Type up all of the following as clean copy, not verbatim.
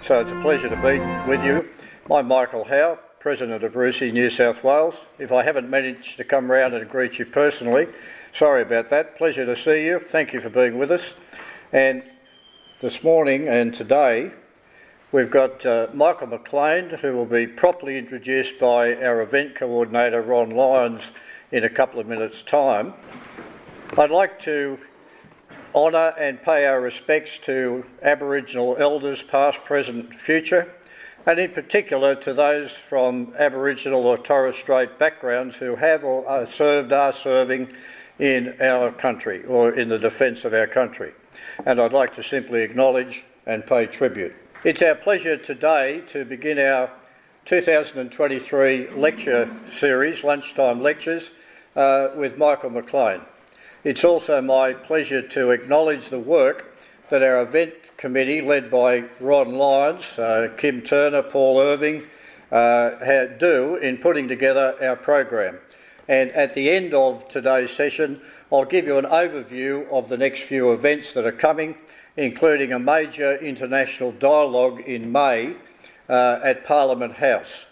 So it's a pleasure to be with you. I'm Michael Howe, President of RUSI New South Wales. If I haven't managed to come round and greet you personally, sorry about that. Pleasure to see you. Thank you for being with us. And this morning and today, we've got Michael McLean, who will be properly introduced by our event coordinator, Ron Lyons, in a couple of minutes' time. I'd like to honour and pay our respects to Aboriginal elders past, present, future, and in particular to those from Aboriginal or Torres Strait backgrounds who have or are serving in our country or in the defence of our country. And I'd like to simply acknowledge and pay tribute. It's our pleasure today to begin our 2023 lecture series, Lunchtime Lectures, with Michael McLean. It's also my pleasure to acknowledge the work that our event committee, led by Ron Lyons, Kim Turner, Paul Irving, do in putting together our program. And at the end of today's session, I'll give you an overview of the next few events that are coming, including a major international dialogue in May at Parliament House,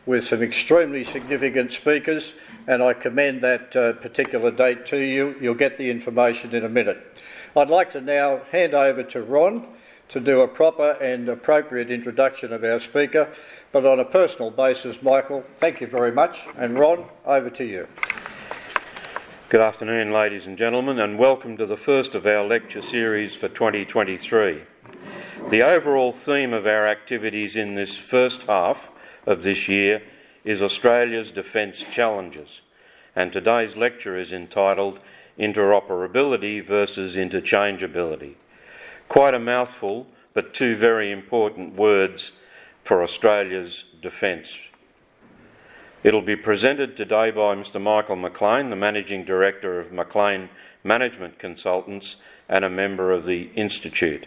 with some extremely significant speakers, and I commend that particular date to you. You'll get the information in a minute. I'd like to now hand over to Ron to do a proper and appropriate introduction of our speaker, but on a personal basis, Michael, thank you very much, and Ron, over to you. Good afternoon, ladies and gentlemen, and welcome to the first of our lecture series for 2023. The overall theme of our activities in this first half of this year is Australia's Defence Challenges, and today's lecture is entitled Interoperability versus Interchangeability. Quite a mouthful, but two very important words for Australia's defence. It'll be presented today by Mr. Michael McLean, the Managing Director of McLean Management Consultants and a member of the Institute.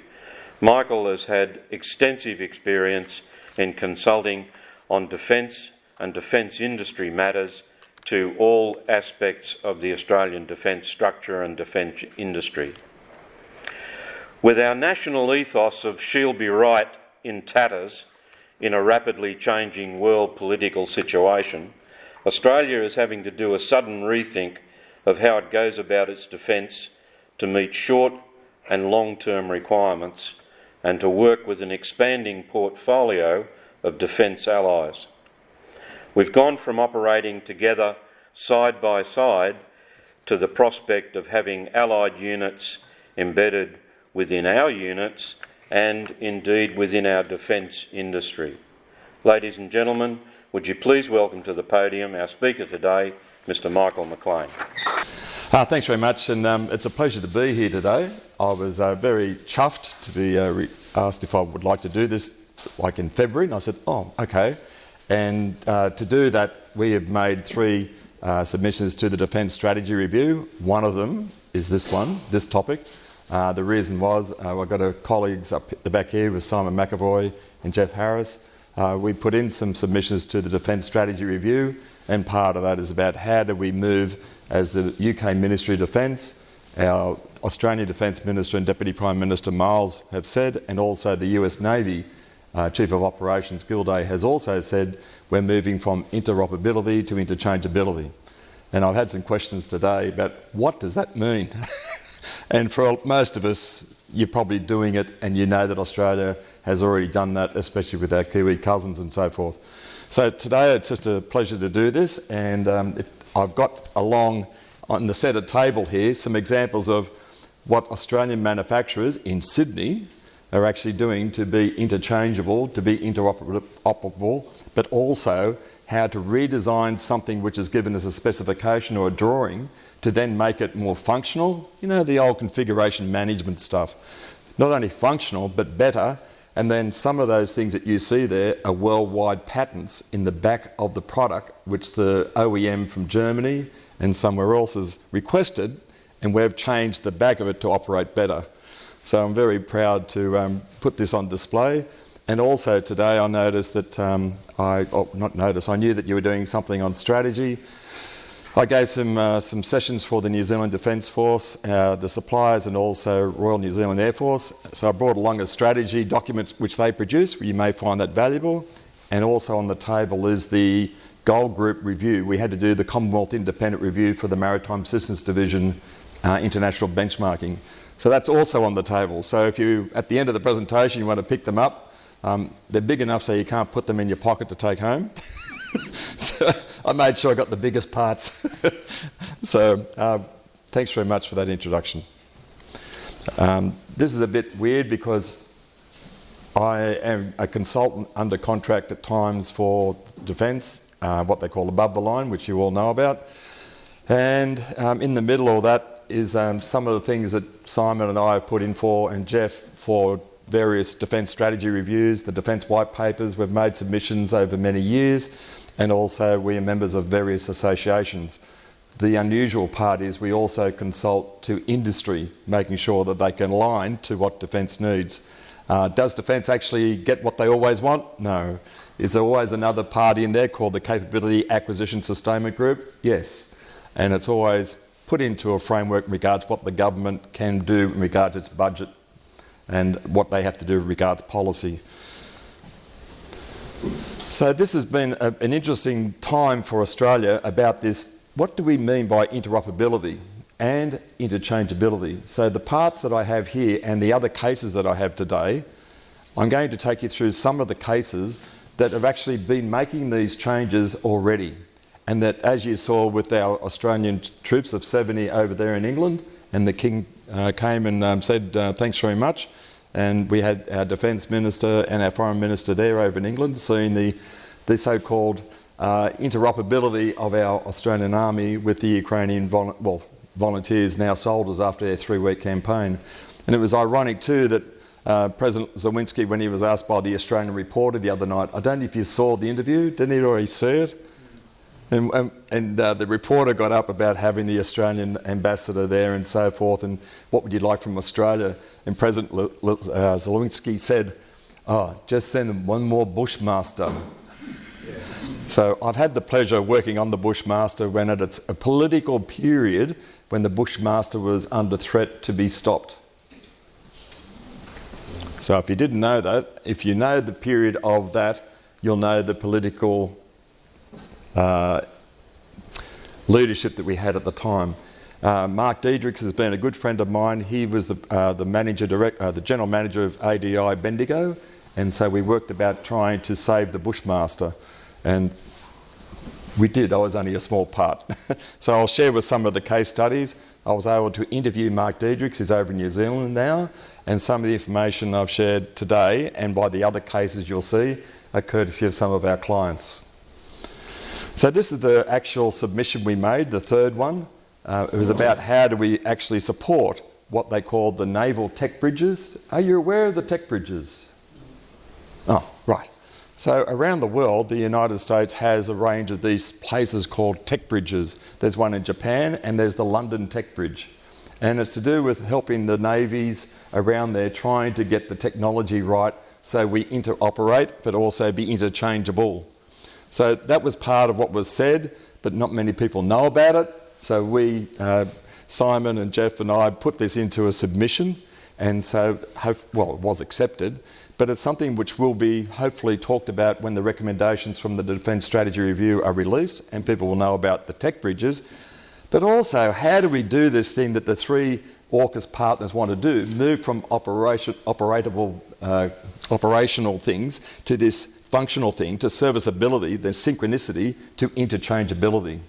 Michael has had extensive experience in consulting on defence and defence industry matters to all aspects of the Australian defence structure and defence industry. With our national ethos of "she'll be right" in tatters in a rapidly changing world political situation, Australia is having to do a sudden rethink of how it goes about its defence to meet short and long-term requirements and to work with an expanding portfolio of defence allies. We've gone from operating together side by side to the prospect of having allied units embedded within our units and indeed within our defence industry. Ladies and gentlemen, would you please welcome to the podium our speaker today, Mr. Michael McLean. Thanks very much, and it's a pleasure to be here today. I was very chuffed to be asked if I would like to do this like in February, and I said, oh, okay. And to do that, we have made three submissions to the Defence Strategy Review. One of them is this one, this topic. The reason was I've got colleagues up at the back here with Simon McAvoy and Jeff Harris. We put in some submissions to the Defence Strategy Review, and part of that is about how do we move, as the UK Ministry of Defence, our Australian Defence Minister and Deputy Prime Minister Miles have said, and also the US Navy Chief of Operations Gilday has also said, we're moving from interoperability to interchangeability. And I've had some questions today about what does that mean? And for most of us, you're probably doing it and you know that Australia has already done that, especially with our Kiwi cousins and so forth. So today it's just a pleasure to do this, and I've got along on the centre table here some examples of what Australian manufacturers in Sydney are actually doing to be interchangeable, to be interoperable, but also how to redesign something which is given as a specification or a drawing to then make it more functional. You know, the old configuration management stuff. Not only functional, but better. And then some of those things that you see there are worldwide patents in the back of the product, which the OEM from Germany and somewhere else has requested, and we've changed the back of it to operate better. So I'm very proud to put this on display. And also today I noticed that, I knew that you were doing something on strategy. I gave some sessions for the New Zealand Defence Force, the suppliers, and also Royal New Zealand Air Force. So I brought along a strategy document which they produce. You may find that valuable. And also on the table is the Gold Group review. We had to do the Commonwealth Independent Review for the Maritime Systems Division international benchmarking. So that's also on the table. So if you, at the end of the presentation, you want to pick them up, they're big enough so you can't put them in your pocket to take home. So I made sure I got the biggest parts. So thanks very much for that introduction. This is a bit weird because I am a consultant under contract at times for defence, what they call above the line, which you all know about. And in the middle of that is some of the things that Simon and I have put in for, and Jeff, for various defence strategy reviews, the defence white papers. We've made submissions over many years, and also we are members of various associations. The unusual part is we also consult to industry, making sure that they can align to what defence needs. Does defence actually get what they always want? No. Is there always another party in there called the Capability Acquisition Sustainment Group? Yes. And it's always put into a framework in regards to what the government can do in regards to its budget and what they have to do in regards to policy. So this has been an interesting time for Australia about this. What do we mean by interoperability and interchangeability? So the parts that I have here and the other cases that I have today, I'm going to take you through some of the cases that have actually been making these changes already. And that, as you saw with our Australian troops of 70 over there in England, and the King came and said thanks very much, and we had our Defence Minister and our Foreign Minister there over in England seeing the so-called interoperability of our Australian Army with the Ukrainian volunteers, now soldiers, after their 3-week campaign. And it was ironic too that President Zelensky, when he was asked by the Australian Reporter the other night, I don't know if you saw the interview, didn't he already see it? And the reporter got up about having the Australian ambassador there and so forth, and what would you like from Australia? And President Zelensky said, "Oh, just send one more Bushmaster." Yeah. So I've had the pleasure of working on the Bushmaster when it's a political period when the Bushmaster was under threat to be stopped. So if you didn't know that, if you know the period of that, you'll know the political leadership that we had at the time. Mark Diedrichs has been a good friend of mine. He was the general manager of ADI Bendigo, and so we worked about trying to save the Bushmaster, and we did. I was only a small part. So I'll share with some of the case studies. I was able to interview Mark Diedrichs, who's over in New Zealand now, and some of the information I've shared today, and by the other cases you'll see, are courtesy of some of our clients. So this is the actual submission we made, the third one. It was about how do we actually support what they called the naval tech bridges. Are you aware of the tech bridges? Oh, right. So around the world, the United States has a range of these places called tech bridges. There's one in Japan, and there's the London Tech Bridge. And it's to do with helping the navies around there trying to get the technology right so we interoperate, but also be interchangeable. So that was part of what was said, but not many people know about it. So we, Simon and Jeff and I, put this into a submission, and so, it was accepted, but it's something which will be hopefully talked about when the recommendations from the Defence Strategy Review are released, and people will know about the tech bridges. But also, how do we do this thing that the 3 AUKUS partners want to do, move from operational things to this functional thing, to serviceability, the synchronicity, to interchangeability.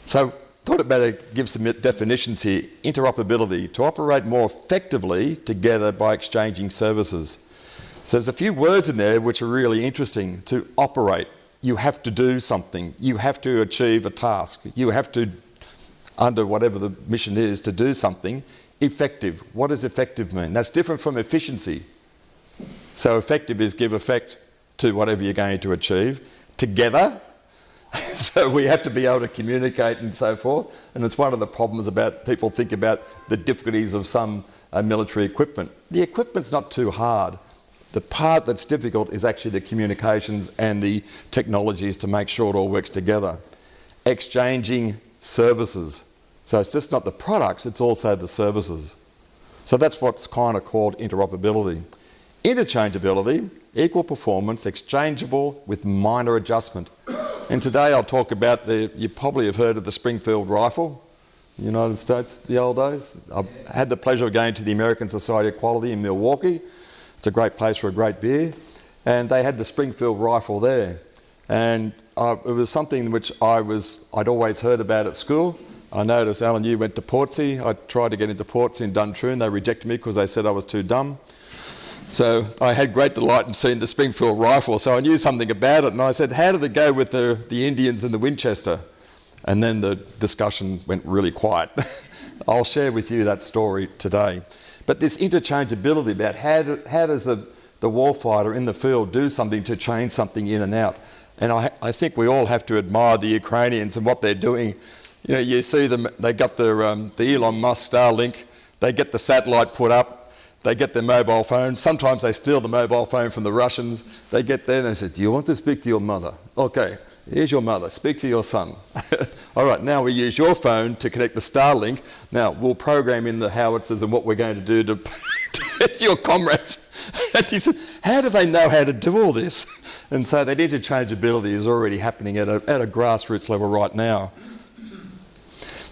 So thought it better give some definitions here. Interoperability, to operate more effectively together by exchanging services. So there's a few words in there which are really interesting. To operate, you have to do something. You have to achieve a task. You have to, under whatever the mission is, to do something. Effective, what does effective mean? That's different from efficiency. So effective is give effect to whatever you're going to achieve. Together, so we have to be able to communicate and so forth. And it's one of the problems about people think about the difficulties of some military equipment. The equipment's not too hard. The part that's difficult is actually the communications and the technologies to make sure it all works together. exchanging services. So it's just not the products, it's also the services. So that's what's kind of called interoperability. Interchangeability, equal performance, exchangeable with minor adjustment. And today I'll talk about you probably have heard of the Springfield rifle in the United States, the old days. I've had the pleasure of going to the American Society of Quality in Milwaukee. It's a great place for a great beer. And they had the Springfield rifle there. And it was something which I'd always heard about at school. I noticed, Alan, you went to Portsea. I tried to get into Portsea in Duntroon. They rejected me because they said I was too dumb. So I had great delight in seeing the Springfield rifle. So I knew something about it. And I said, how did it go with the Indians and the Winchester? And then the discussion went really quiet. I'll share with you that story today. But this interchangeability about how does the warfighter in the field do something to change something in and out? And I think we all have to admire the Ukrainians and what they're doing. You know, you see them, they got the Elon Musk Starlink, they get the satellite put up, they get their mobile phone. Sometimes they steal the mobile phone from the Russians. They get there and they say, do you want to speak to your mother? Okay, here's your mother, speak to your son. All right, now we use your phone to connect the Starlink. Now we'll program in the howitzers and what we're going to do to hit your comrades. And he said, how do they know how to do all this? And so that interchangeability is already happening at a grassroots level right now.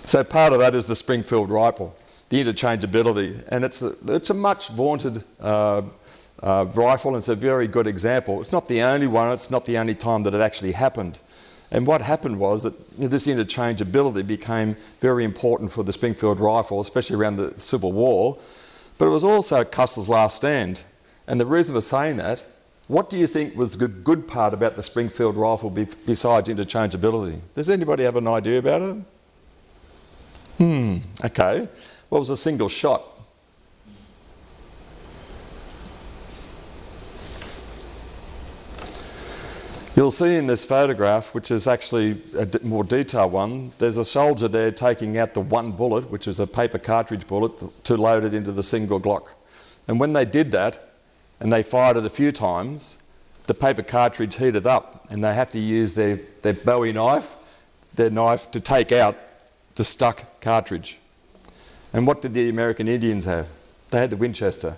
So part of that is the Springfield rifle, the interchangeability, and it's a much vaunted rifle, and it's a very good example. It's not the only one, it's not the only time that it actually happened. And what happened was that this interchangeability became very important for the Springfield rifle, especially around the Civil War, but it was also Custer's last stand. And the reason for saying that, what do you think was the good part about the Springfield rifle besides interchangeability? Does anybody have an idea about it? Okay. Well, it was a single shot. You'll see in this photograph, which is actually a more detailed one, there's a soldier there taking out the one bullet, which is a paper cartridge bullet, to load it into the single Glock. And when they did that, and they fired it a few times, the paper cartridge heated up, and they have to use their Bowie knife, to take out the stuck cartridge. And what did the American Indians have? They had the Winchester,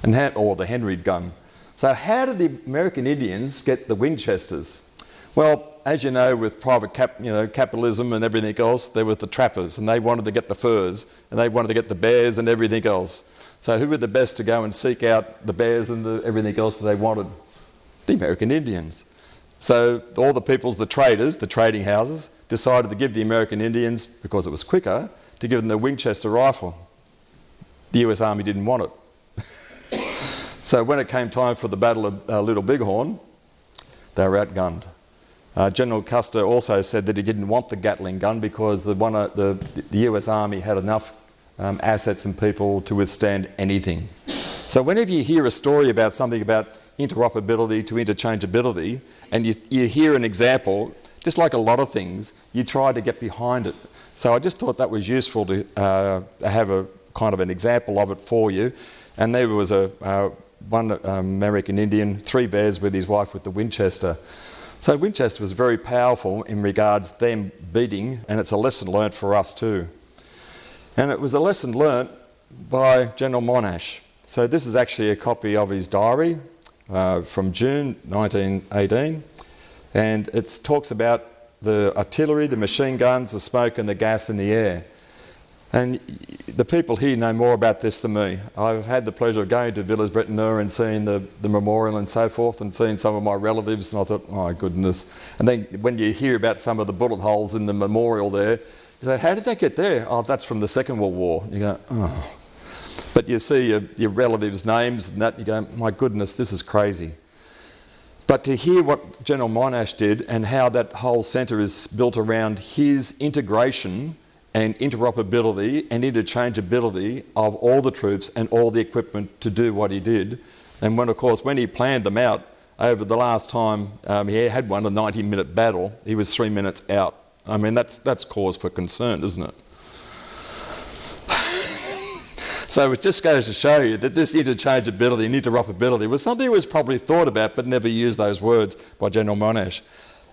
or the Henry gun. So how did the American Indians get the Winchesters? Well, as you know, with private capitalism and everything else, there were the trappers, and they wanted to get the furs, and they wanted to get the bears and everything else. So who were the best to go and seek out the bears and everything else that they wanted? The American Indians. So all the peoples, the traders, the trading houses, decided to give the American Indians, because it was quicker, to give them the Winchester rifle. The US Army didn't want it. So when it came time for the Battle of Little Bighorn, they were outgunned. General Custer also said that he didn't want the Gatling gun because the US Army had enough assets and people to withstand anything. So whenever you hear a story about something about interoperability to interchangeability, and you hear an example, just like a lot of things, you try to get behind it. So I just thought that was useful to have a kind of an example of it for you. And there was one American Indian, 3 bears with his wife with the Winchester. So Winchester was very powerful in regards to them beating, and it's a lesson learnt for us too. And it was a lesson learnt by General Monash. So this is actually a copy of his diary from June 1918, and it talks about the artillery, the machine guns, the smoke and the gas in the air. And the people here know more about this than me. I've had the pleasure of going to Villers-Bretonneux and seeing the memorial and so forth, and seeing some of my relatives, and I thought, oh my goodness. And then when you hear about some of the bullet holes in the memorial there, you say, how did they get there? Oh, that's from the Second World War. You go, oh. But you see your relatives' names and that, you go, my goodness, this is crazy. But to hear what General Monash did and how that whole centre is built around his integration and interoperability and interchangeability of all the troops and all the equipment to do what he did. And when, of course, when he planned them out, over the last time he had won a 90-minute battle, he was 3 minutes out. I mean, that's cause for concern, isn't it? So it just goes to show you that this interchangeability and interoperability was something that was probably thought about but never used those words by General Monash.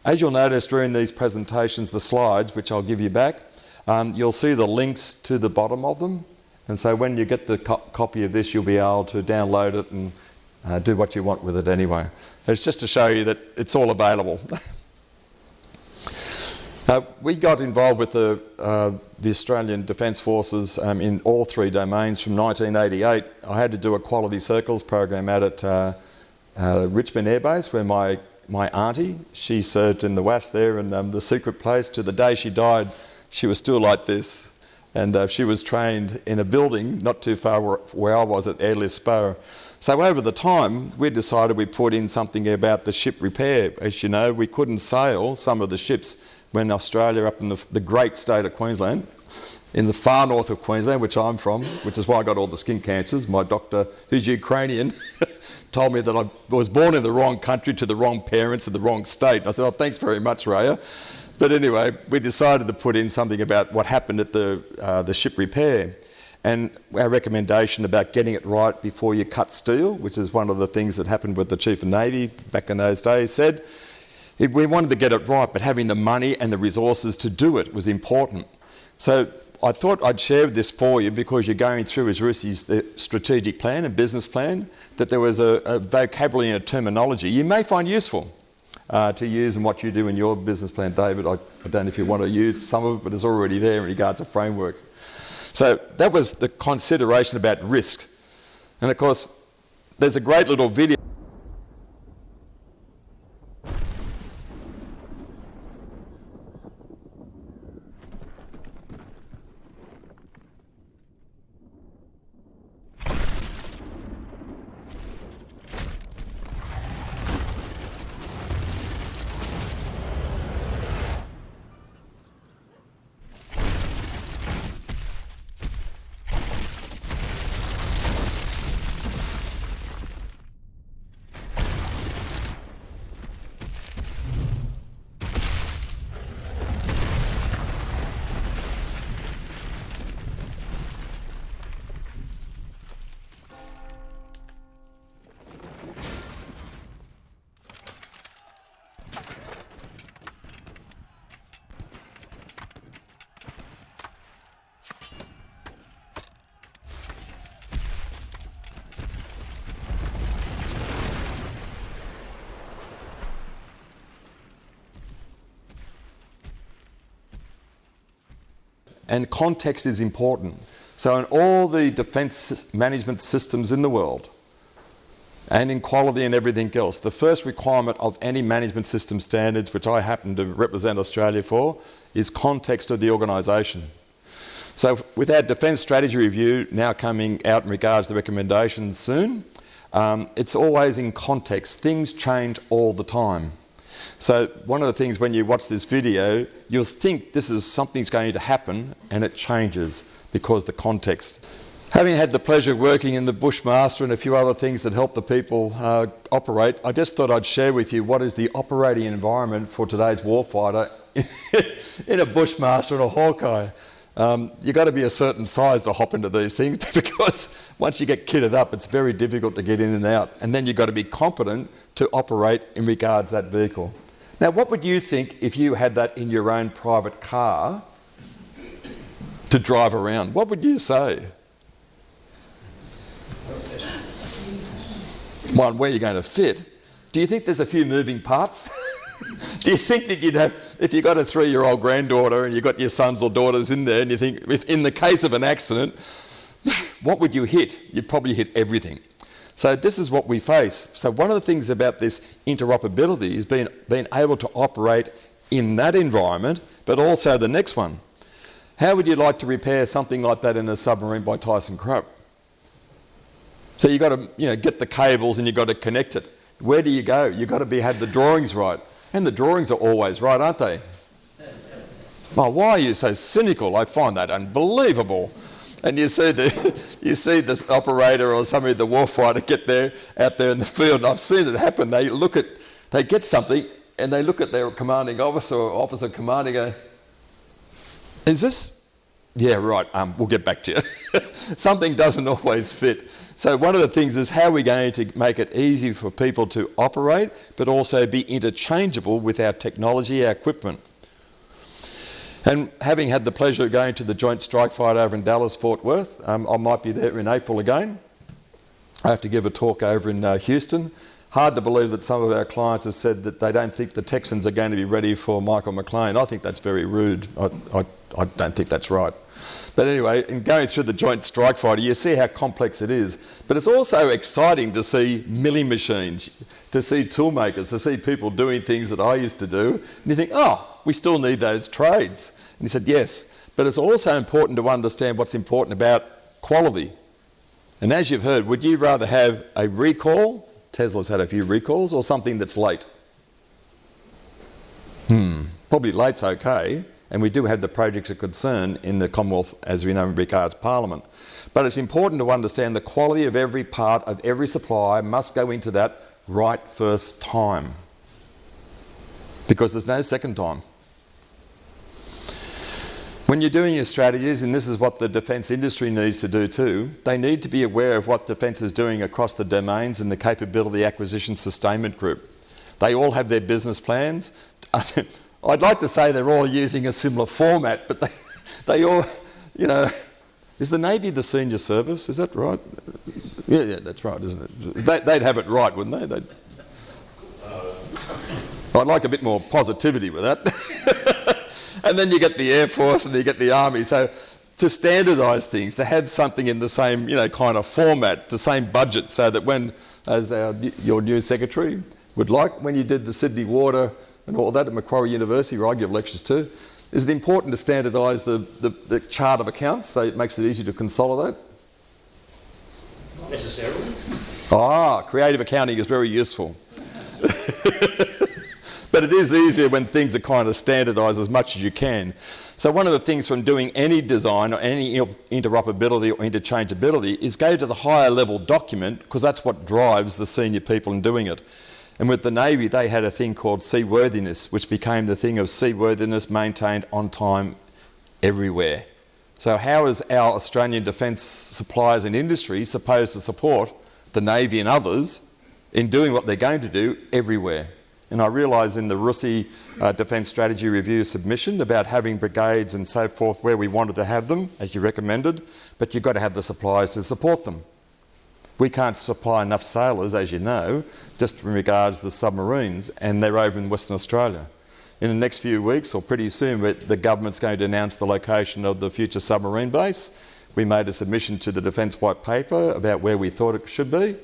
As you'll notice during these presentations, the slides, which I'll give you back, you'll see the links to the bottom of them. And so when you get the copy of this, you'll be able to download it and do what you want with it anyway. It's just to show you that it's all available. We got involved with the Australian Defence Forces in all three domains from 1988. I had to do a quality circles program out at Richmond Air Base, where my auntie, she served in the WAFs there, and the secret place, to the day she died, she was still like this. And she was trained in a building not too far where I was at Airlift Spa. So over the time, we decided we'd put in something about the ship repair. As you know, we couldn't sail some of the ships when Australia, up in the great state of Queensland, in the far north of Queensland, which I'm from, which is why I got all the skin cancers. My doctor, who's Ukrainian, told me that I was born in the wrong country to the wrong parents in the wrong state. I said, oh, thanks very much, Raya. But anyway, we decided to put in something about what happened at the ship repair, and our recommendation about getting it right before you cut steel, which is one of the things that happened with the Chief of Navy back in those days, said we wanted to get it right, but having the money and the resources to do it was important. So I thought I'd share this for you because you're going through, as Rusi's strategic plan and business plan, that there was a vocabulary and a terminology you may find useful to use in what you do in your business plan, David. I don't know if you want to use some of it, but it's already there in regards to framework. So that was the consideration about risk. And of course, there's a great little video. And context is important. So in all the defence management systems in the world, and in quality and everything else, the first requirement of any management system standards, which I happen to represent Australia for, is context of the organisation. So with our Defence Strategy Review now coming out in regards to recommendations soon, it's always in context. Things change all the time. So one of the things when you watch this video, you'll think this is something's going to happen, and it changes because the context. Having had the pleasure of working in the Bushmaster and a few other things that help the people operate, I just thought I'd share with you what is the operating environment for today's warfighter in a Bushmaster and a Hawkeye. You've got to be a certain size to hop into these things because once you get kitted up, it's very difficult to get in and out. And then you've got to be competent to operate in regards to that vehicle. Now, what would you think if you had that in your own private car to drive around? What would you say? One, where you're going to fit. Do you think there's a few moving parts? Do you think that you'd have, if you've got a 3-year-old granddaughter and you've got your sons or daughters in there, and you think, if in the case of an accident, what would you hit? You'd probably hit everything. So this is what we face. So one of the things about this interoperability is being able to operate in that environment, but also the next one. How would you like to repair something like that in a submarine by Tyson Krupp? So you've got to get the cables and you've got to connect it. Where do you go? You've got to have the drawings right. And the drawings are always right, aren't they? Oh, why are you so cynical? I find that unbelievable. And you see this operator or somebody, the warfighter, get out there in the field, and I've seen it happen. They get something, and they look at their commanding officer or officer commanding, go, is this Yeah, right. We'll get back to you. Something doesn't always fit. So one of the things is how we're going to make it easy for people to operate, but also be interchangeable with our technology, our equipment. And having had the pleasure of going to the Joint Strike Fight over in Dallas, Fort Worth, I might be there in April again. I have to give a talk over in Houston. Hard to believe that some of our clients have said that they don't think the Texans are going to be ready for Michael McLean. I think that's very rude. I don't think that's right. But anyway, in going through the Joint Strike Fighter, you see how complex it is. But it's also exciting to see milling machines, to see tool makers, to see people doing things that I used to do. And you think, oh, we still need those trades. And he said, yes. But it's also important to understand what's important about quality. And as you've heard, would you rather have a recall? Tesla's had a few recalls, or something that's late? Probably late's okay, and we do have the projects of concern in the Commonwealth, as we know, in regards Parliament. But it's important to understand the quality of every part of every supply must go into that right first time, because there's no second time. When you're doing your strategies, and this is what the defence industry needs to do too, they need to be aware of what defence is doing across the domains and the capability acquisition sustainment group. They all have their business plans. I'd like to say they're all using a similar format, but they all, you know, is the Navy the senior service? Is that right? Yeah, that's right, isn't it? They'd have it right, wouldn't they? I'd like a bit more positivity with that. And then you get the Air Force and you get the Army. So to standardise things, to have something in the same, you know, kind of format, the same budget, so that when, as your new secretary would like, when you did the Sydney Water and all that at Macquarie University, where I give lectures too, is it important to standardise the chart of accounts so it makes it easy to consolidate? Not necessarily. Creative accounting is very useful. But it is easier when things are kind of standardised as much as you can. So one of the things from doing any design or any interoperability or interchangeability is go to the higher level document, because that's what drives the senior people in doing it. And with the Navy, they had a thing called seaworthiness, which became the thing of seaworthiness maintained on time everywhere. So how is our Australian defence suppliers and industry supposed to support the Navy and others in doing what they're going to do everywhere? And I realise in the Russi Defence Strategy Review submission about having brigades and so forth where we wanted to have them, as you recommended, but you've got to have the suppliers to support them. We can't supply enough sailors, as you know, just in regards to the submarines, and they're over in Western Australia. In the next few weeks, or pretty soon, the government's going to announce the location of the future submarine base. We made a submission to the Defence White Paper about where we thought it should be.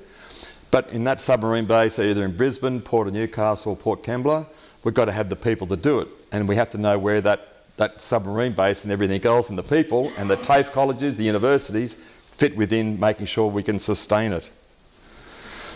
But in that submarine base, either in Brisbane, Port of Newcastle or Port Kembla, we've got to have the people to do it. And we have to know where that submarine base and everything else and the people and the TAFE colleges, the universities, fit within making sure we can sustain it.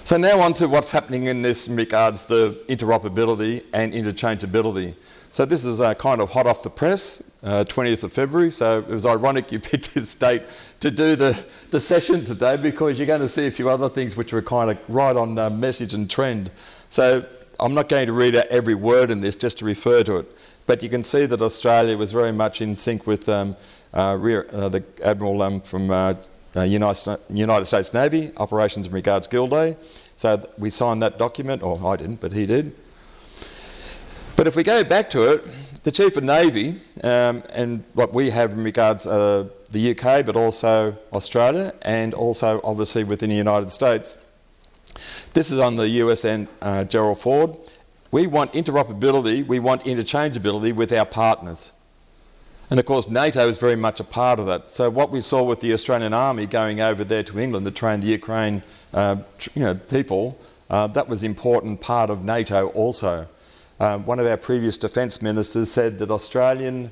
So now on to what's happening in this in regards to the interoperability and interchangeability. So this is kind of hot off the press, 20th of February, so it was ironic you picked this date to do the session today, because you're going to see a few other things which were kind of right on message and trend. So I'm not going to read out every word in this, just to refer to it, but you can see that Australia was very much in sync with the Admiral from United States Navy, operations in regards Gilday. So we signed that document, or I didn't, but he did. But if we go back to it, the Chief of Navy and what we have in regards the UK, but also Australia, and also obviously within the United States, this is on the USN Gerald Ford. We want interoperability, we want interchangeability with our partners. And of course NATO is very much a part of that. So what we saw with the Australian Army going over there to England to train the Ukraine people, that was an important part of NATO also. One of our previous defence ministers said that Australian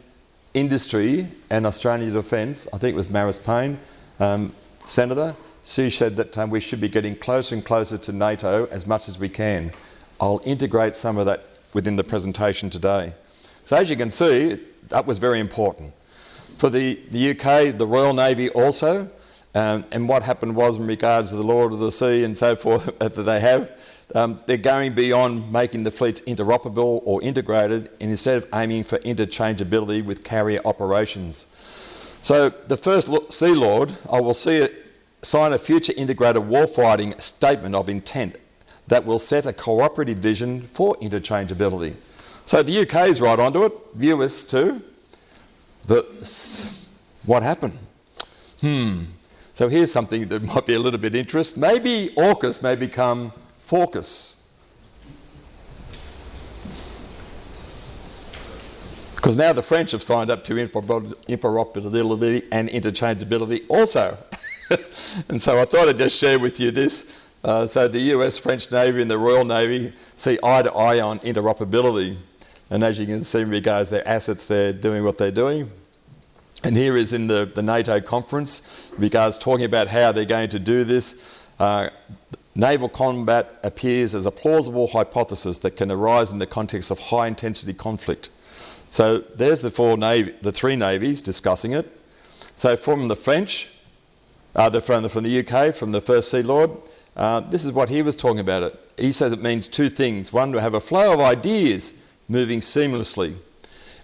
industry and Australian defence, I think it was Maris Payne, Senator, she said that we should be getting closer and closer to NATO as much as we can. I'll integrate some of that within the presentation today. So as you can see, that was very important. For the UK, the Royal Navy also, and what happened was in regards to the Lord of the Sea and so forth that they have, they're going beyond making the fleets interoperable or integrated, and instead of aiming for interchangeability with carrier operations. So the first Sea Lord, I will sign a future integrated warfighting statement of intent that will set a cooperative vision for interchangeability. So the UK is right onto it, US too. But what happened? So here's something that might be a little bit interesting. Maybe AUKUS may become FAUKUS. Because now the French have signed up to interoperability and interchangeability also. And so I thought I'd just share with you this. So the US, French Navy and the Royal Navy see eye to eye on interoperability. And as you can see in regards to their assets, they're doing what they're doing. And here is in the NATO conference, in regards talking about how they're going to do this. Naval combat appears as a plausible hypothesis that can arise in the context of high intensity conflict. So there's the three navies discussing it. So from the French, from the UK, from the First Sea Lord, this is what he was talking about it. He says it means two things. One, to have a flow of ideas moving seamlessly.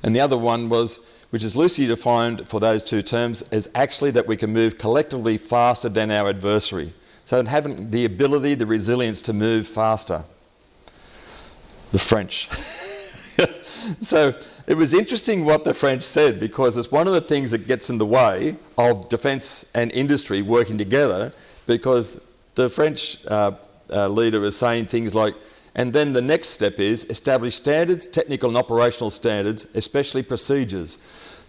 And the other one was, which is loosely defined for those two terms, is actually that we can move collectively faster than our adversary. So having the ability, the resilience to move faster. The French. So it was interesting what the French said, because it's one of the things that gets in the way of defence and industry working together, because the French leader is saying things like, and then the next step is establish standards, technical and operational standards, especially procedures.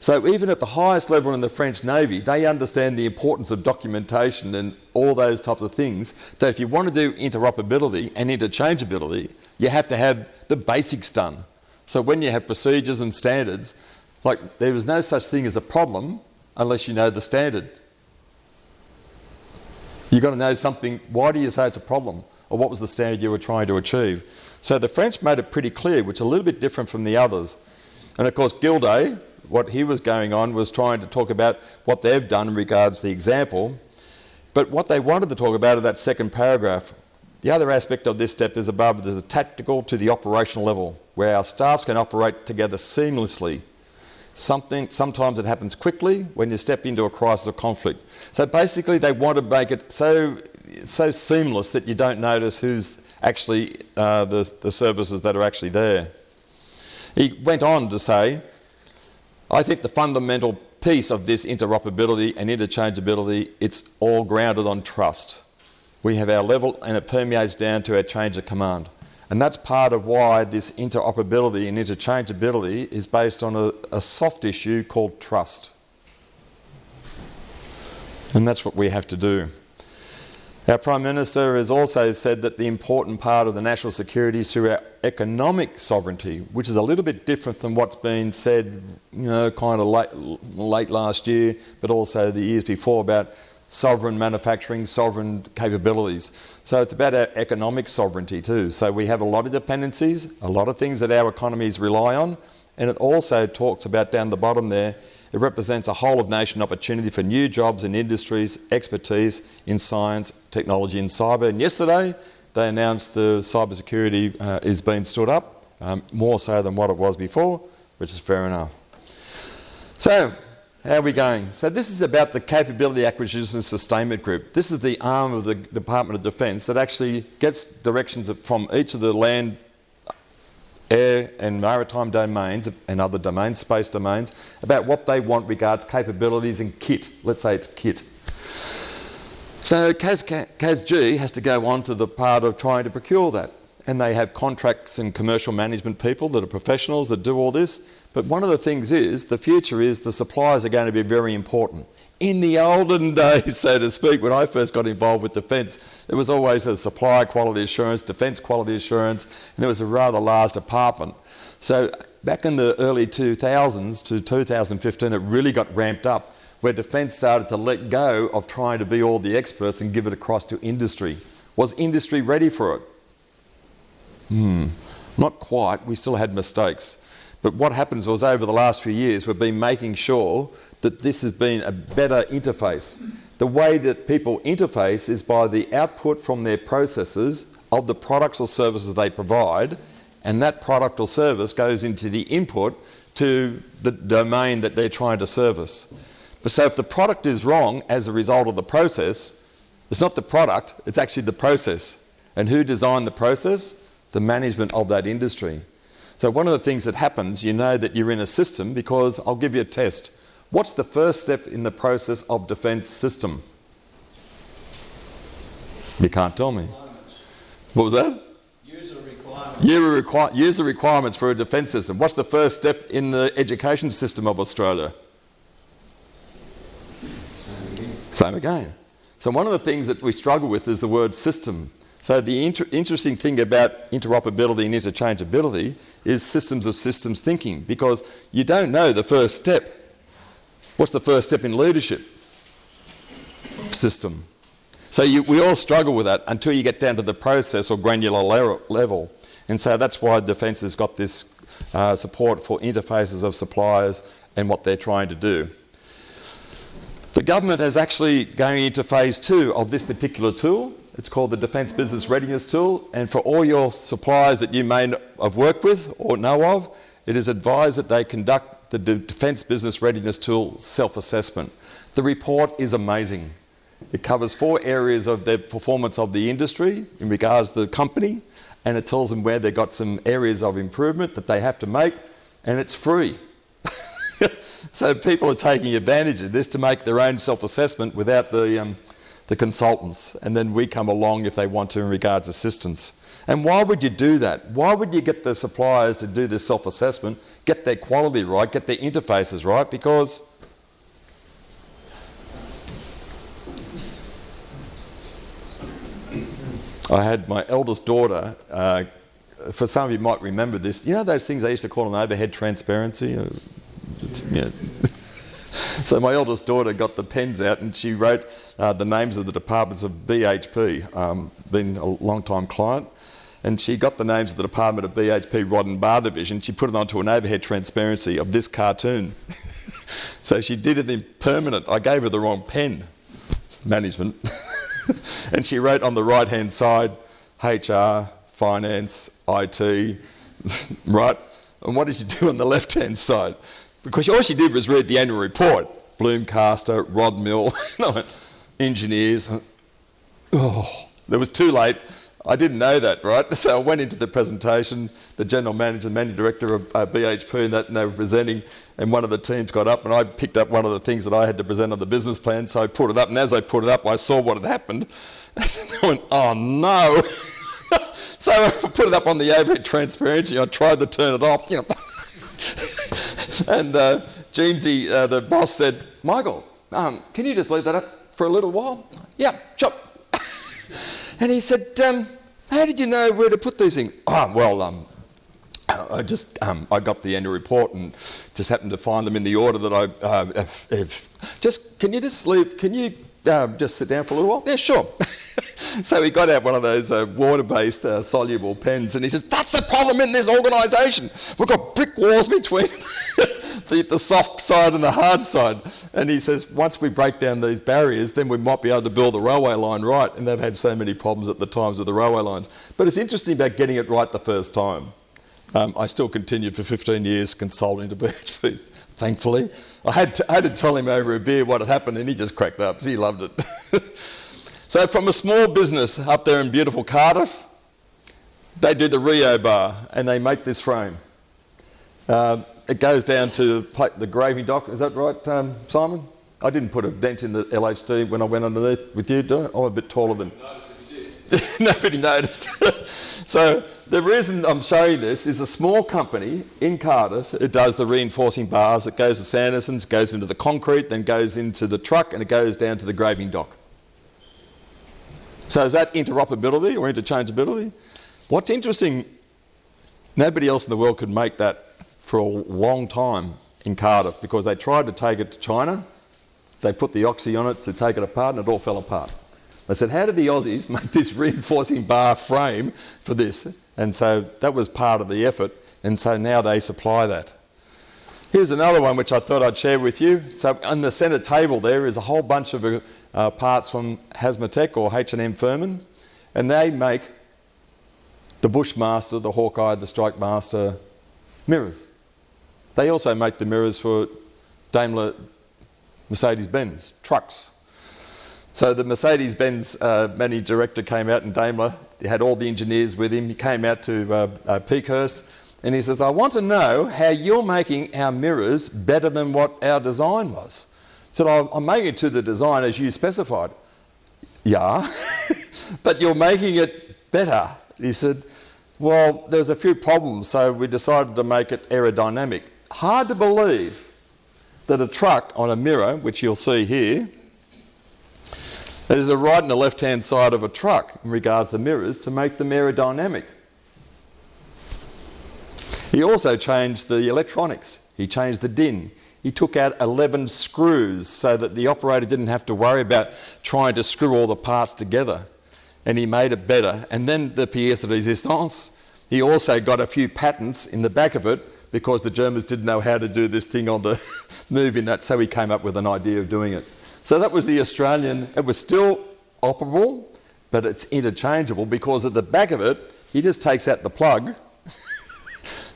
So even at the highest level in the French Navy, they understand the importance of documentation and all those types of things, that if you want to do interoperability and interchangeability, you have to have the basics done. So when you have procedures and standards, like there is no such thing as a problem unless you know the standard. You've got to know something. Why do you say it's a problem? Or what was the standard you were trying to achieve? So the French made it pretty clear, which is a little bit different from the others. And of course, Gilday, what he was going on was trying to talk about what they've done in regards to the example. But what they wanted to talk about in that second paragraph, the other aspect of this step is above, there's a tactical to the operational level, where our staffs can operate together seamlessly. Sometimes it happens quickly when you step into a crisis or conflict. So basically they want to make it so seamless that you don't notice who's actually the services that are actually there. He went on to say, I think the fundamental piece of this interoperability and interchangeability, it's all grounded on trust. We have our level and it permeates down to our change of command. And that's part of why this interoperability and interchangeability is based on a soft issue called trust. And that's what we have to do. Our Prime Minister has also said that the important part of the national security is through our economic sovereignty, which is a little bit different than what's been said, kind of late last year, but also the years before about sovereign manufacturing, sovereign capabilities. So it's about our economic sovereignty too. So we have a lot of dependencies, a lot of things that our economies rely on, and it also talks about down the bottom there, it represents a whole of nation opportunity for new jobs in industries, expertise in science, technology and cyber. And yesterday they announced the cybersecurity is being stood up, more so than what it was before, which is fair enough. So, how are we going? So this is about the Capability Acquisition Sustainment Group. This is the arm of the Department of Defence that actually gets directions from each of the land, air and maritime domains and other domains, space domains, about what they want regards capabilities and kit. Let's say it's kit. So CASG has to go on to the part of trying to procure that. And they have contracts and commercial management people that are professionals that do all this. But one of the things is, the future is the suppliers are going to be very important. In the olden days, so to speak, when I first got involved with defence, there was always a supplier quality assurance, defence quality assurance, and there was a rather large department. So back in the early 2000s to 2015, it really got ramped up, where defence started to let go of trying to be all the experts and give it across to industry. Was industry ready for it? Not quite. We still had mistakes. But what happens was, over the last few years, we've been making sure that this has been a better interface. The way that people interface is by the output from their processes of the products or services they provide, and that product or service goes into the input to the domain that they're trying to service. So if the product is wrong as a result of the process, it's not the product, it's actually the process. And who designed the process? The management of that industry. So one of the things that happens, you know that you're in a system because I'll give you a test. What's the first step in the process of defence system? You can't tell me. What was that? User requirements for a defence system. What's the first step in the education system of Australia? Same again. So one of the things that we struggle with is the word system. So the interesting thing about interoperability and interchangeability is systems of systems thinking, because you don't know the first step. What's the first step in leadership? System. So we all struggle with that until you get down to the process or granular level. And so that's why Defence has got this support for interfaces of suppliers and what they're trying to do. The government is actually going into phase 2 of this particular tool. It's called the Defence Business Readiness Tool, and for all your suppliers that you may have worked with or know of, it is advised that they conduct the Defence Business Readiness Tool self-assessment. The report is amazing. It covers 4 areas of the performance of the industry in regards to the company, and it tells them where they've got some areas of improvement that they have to make, and it's free. So people are taking advantage of this to make their own self-assessment without the consultants, and then we come along if they want to in regards to assistance. And why would you do that? Why would you get the suppliers to do this self-assessment, get their quality right, get their interfaces right? Because I had my eldest daughter, for some of you might remember this, you know those things they used to call an overhead transparency? Yeah. So my eldest daughter got the pens out and she wrote the names of the departments of BHP, been a long time client, and she got the names of the department of BHP Rod and Bar Division. She put it onto an overhead transparency of this cartoon. So she did it in permanent. I gave her the wrong pen, management. And she wrote on the right hand side HR, finance, IT, right? And what did she do on the left hand side? Because all she did was read the annual report. Bloomcaster, Rod Mill, engineers. Oh, it was too late. I didn't know that, right? So I went into the presentation, the general manager and managing director of BHP and they were presenting, and one of the teams got up and I picked up one of the things that I had to present on the business plan, so I put it up, and as I put it up I saw what had happened and I went, oh no. So I put it up on the overhead transparency. I tried to turn it off, you know. And Jamesy, the boss, said, Michael, can you just leave that up for a little while? Yeah, sure. And he said, how did you know where to put these things? Oh, well, I got the annual report and just happened to find them in the order that can you just sit down for a little while? Yeah, sure. So he got out one of those water-based soluble pens, and he says, that's the problem in this organisation. We've got brick walls between the soft side and the hard side. And he says, once we break down these barriers, then we might be able to build the railway line right. And they've had so many problems at the times with the railway lines. But it's interesting about getting it right the first time. I still continued for 15 years consulting to BHP, thankfully. I had to tell him over a beer what had happened, and he just cracked up. He loved it. So from a small business up there in beautiful Cardiff, they do the Rio bar and they make this frame. It goes down to the graving dock. Is that right, Simon? I didn't put a dent in the LHD when I went underneath with you, do I? I'm a bit taller than... Nobody noticed. So the reason I'm showing this is a small company in Cardiff. It does the reinforcing bars. It goes to Sanderson's, goes into the concrete, then goes into the truck, and it goes down to the graving dock. So is that interoperability or interchangeability? What's interesting, nobody else in the world could make that for a long time in Cardiff because they tried to take it to China. They put the oxy on it to take it apart and it all fell apart. They said, how did the Aussies make this reinforcing bar frame for this? And so that was part of the effort, and so now they supply that. Here's another one which I thought I'd share with you. So on the centre table there is a whole bunch of parts from Hazmatech or H&M Furman, and they make the Bushmaster, the Hawkeye, the Strike Master mirrors. They also make the mirrors for Daimler Mercedes-Benz, trucks. So the Mercedes-Benz managing director came out in Daimler. He had all the engineers with him. He came out to Peakhurst and he says, I want to know how you're making our mirrors better than what our design was. He said, I'm making it to the design as you specified. Yeah, but you're making it better. He said, well, there's a few problems, so we decided to make it aerodynamic. Hard to believe that a truck on a mirror, which you'll see here, there's a right and a left-hand side of a truck in regards to the mirrors to make them aerodynamic. He also changed the electronics. He changed the DIN. He took out 11 screws so that the operator didn't have to worry about trying to screw all the parts together. And he made it better. And then the pièce de résistance, he also got a few patents in the back of it because the Germans didn't know how to do this thing on the move in that, so he came up with an idea of doing it. So that was the Australian. It was still operable, but it's interchangeable because at the back of it, he just takes out the plug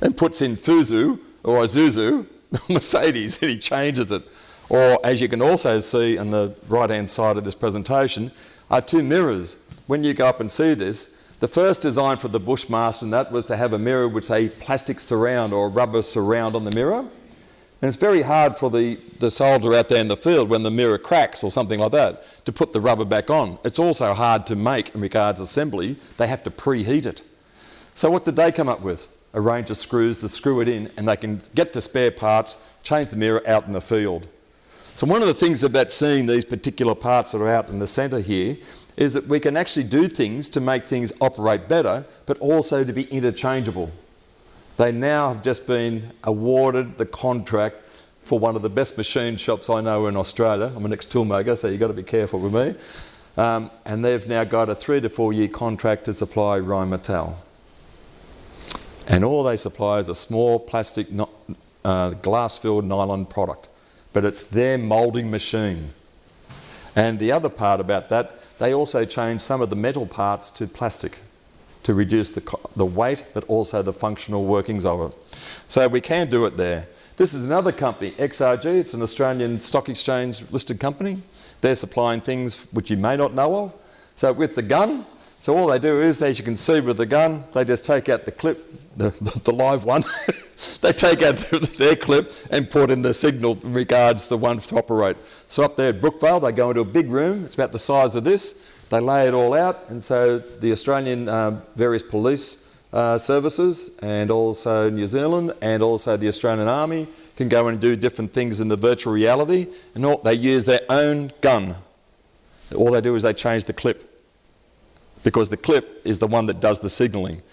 and puts in Fuzu or Isuzu, Mercedes, and he changes it. Or, as you can also see on the right-hand side of this presentation, are two mirrors. When you go up and see this, the first design for the Bushmaster and that was to have a mirror with a plastic surround or a rubber surround on the mirror. And it's very hard for the soldier out there in the field when the mirror cracks or something like that to put the rubber back on. It's also hard to make in regards to assembly. They have to preheat it. So what did they come up with? A range of screws to screw it in, and they can get the spare parts, change the mirror out in the field. So one of the things about seeing these particular parts that are out in the centre here is that we can actually do things to make things operate better, but also to be interchangeable. They now have just been awarded the contract for one of the best machine shops I know in Australia. I'm an ex-toolmaker, so you've got to be careful with me. And they've now got a 3 to 4 year contract to supply Rheinmetall. And all they supply is a small plastic glass-filled nylon product. But it's their moulding machine. And the other part about that, they also changed some of the metal parts to plastic to reduce the weight, but also the functional workings of it. So we can do it there. This is another company, XRG. It's an Australian Stock Exchange listed company. They're supplying things which you may not know of. So with the gun, so all they do is, as you can see with the gun, they just take out the clip, the live one. They take out their clip and put in the signal in regards to the one to operate. So up there at Brookvale, they go into a big room. It's about the size of this. They lay it all out, and so the Australian various police services and also New Zealand and also the Australian Army can go and do different things in the virtual reality, and they use their own gun. All they do is they change the clip, because the clip is the one that does the signalling.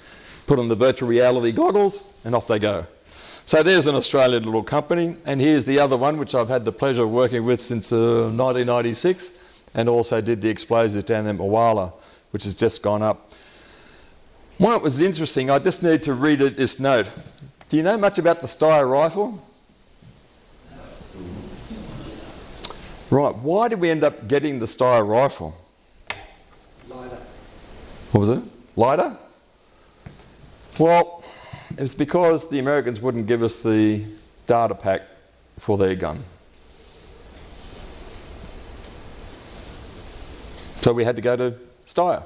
Put on the virtual reality goggles and off they go. So there's an Australian little company, and here's the other one which I've had the pleasure of working with since 1996, and also did the explosives down there at Moala, which has just gone up. What was interesting, I just need to read this note. Do you know much about the Steyr rifle? Right, why did we end up getting the Steyr rifle? Lighter. What was it? Lighter? Well, it was because the Americans wouldn't give us the data pack for their gun. So we had to go to Steyr.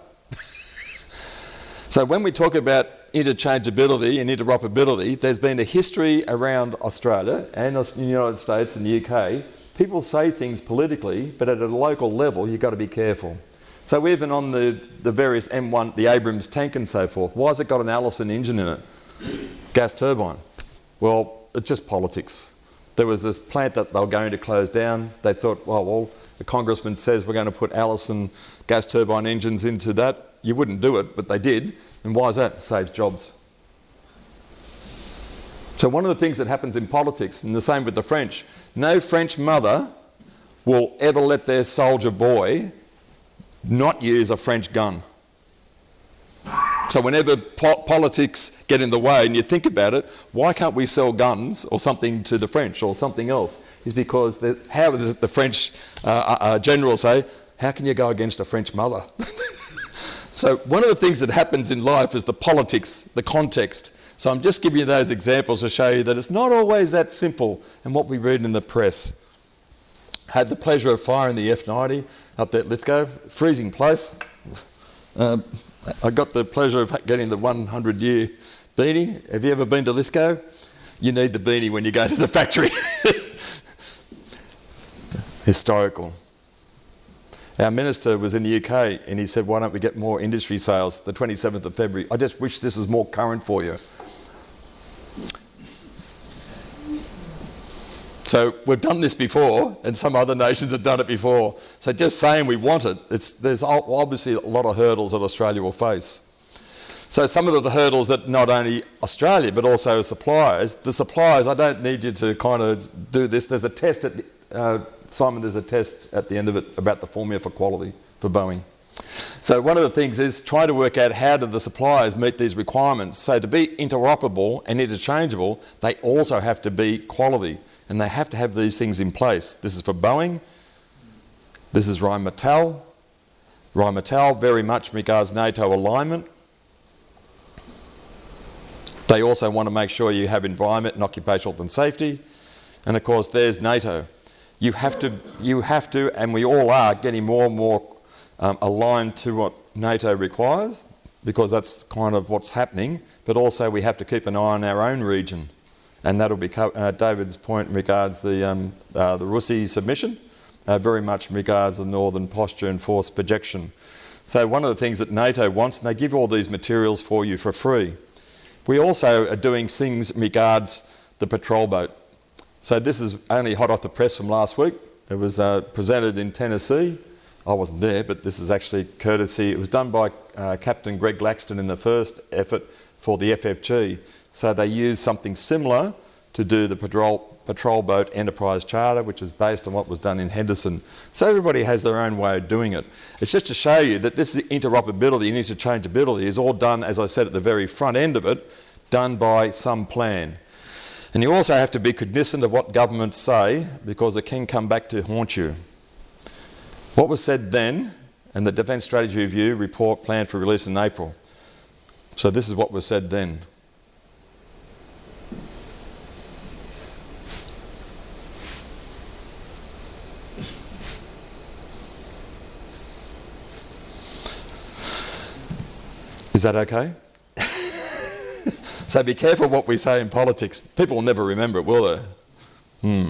So when we talk about interchangeability and interoperability, there's been a history around Australia and the United States and the UK. People say things politically, but at a local level, you've got to be careful. So even on the various M1, the Abrams tank and so forth, why has it got an Allison engine in it? Gas turbine. Well, it's just politics. There was this plant that they were going to close down. They thought, well, the congressman says we're going to put Allison gas turbine engines into that. You wouldn't do it, but they did. And why is that? It saves jobs. So one of the things that happens in politics, and the same with the French, no French mother will ever let their soldier boy not use a French gun. So whenever politics get in the way and you think about it, why can't we sell guns or something to the French or something else? Is because how does the French general say, how can you go against a French mother? So one of the things that happens in life is the politics, the context. So I'm just giving you those examples to show you that it's not always that simple in what we read in the press. Had the pleasure of firing the F90 up there at Lithgow, freezing place. I got the pleasure of getting the 100-year beanie. Have you ever been to Lithgow? You need the beanie when you go to the factory. Historical. Our minister was in the UK and he said, why don't we get more industry sales the 27th of February? I just wish this was more current for you. So we've done this before and some other nations have done it before. So just saying we want it, there's obviously a lot of hurdles that Australia will face. So some of the hurdles that not only Australia but also suppliers, I don't need you to kind of do this. There's a test at Simon, there's a test at the end of it about the formula for quality for Boeing. So one of the things is try to work out how do the suppliers meet these requirements. So to be interoperable and interchangeable, they also have to be quality and they have to have these things in place. This is for Boeing. This is Rheinmetall. Rheinmetall very much regards NATO alignment. They also want to make sure you have environment and occupational health and safety. And of course there's NATO. You have to, and we all are getting more and more aligned to what NATO requires, because that's kind of what's happening, but also we have to keep an eye on our own region. And that'll be David's point in regards the Russi submission, very much in regards the northern posture and force projection. So one of the things that NATO wants, and they give all these materials for you for free. We also are doing things in regards the patrol boat. So this is only hot off the press from last week. It was presented in Tennessee. I wasn't there, but this is actually courtesy. It was done by Captain Greg Laxton in the first effort for the FFG. So they used something similar to do the patrol boat enterprise charter, which is based on what was done in Henderson. So everybody has their own way of doing it. It's just to show you that this interoperability and interchangeability is all done, as I said at the very front end of it, done by some plan. And you also have to be cognizant of what governments say, because it can come back to haunt you. What was said then, and the Defence Strategy Review report planned for release in April. So this is what was said then. Is that okay? So be careful what we say in politics. People will never remember it, will they?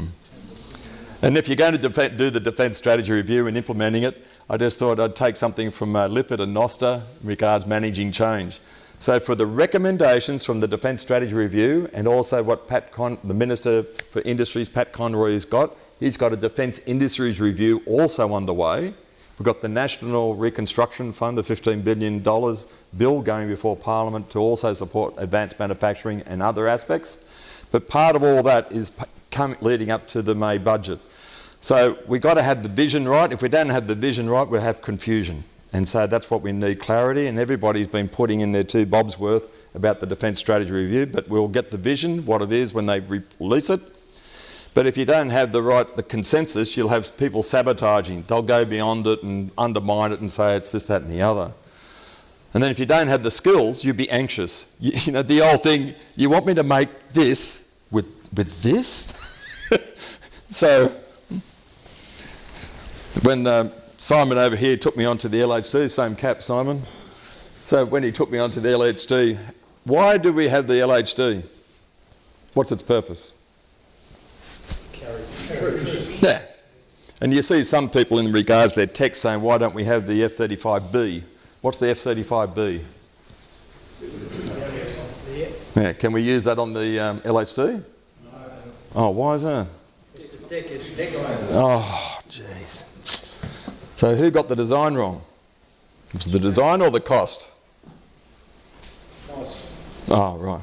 And if you're going to do the Defence Strategy Review and implementing it, I just thought I'd take something from Lippert and Noster in regards managing change. So for the recommendations from the Defence Strategy Review, and also what the Minister for Industries, Pat Conroy, has got, he's got a Defence Industries Review also underway. We've got the National Reconstruction Fund, a $15 billion bill going before Parliament to also support advanced manufacturing and other aspects. But part of all that is leading up to the May budget. So we've got to have the vision right. If we don't have the vision right, we'll have confusion. And so that's what we need, clarity, and everybody's been putting in their 2 bobs worth about the Defence Strategy Review, but we'll get the vision, what it is, when they release it. But if you don't have the consensus, you'll have people sabotaging. They'll go beyond it and undermine it and say it's this, that and the other. And then if you don't have the skills, you'll be anxious. You know, the old thing, you want me to make this with this? So when Simon over here took me onto the LHD, same cap Simon. So when he took me onto the LHD, why do we have the LHD? What's its purpose? Yeah. And you see some people in regards to their text saying, why don't we have the F-35B? What's the F-35B? Yeah, can we use that on the LHD? No. Oh, why is that? It's a decade. Oh, jeez. So who got the design wrong? Was it the design or the cost? Cost. Oh, right.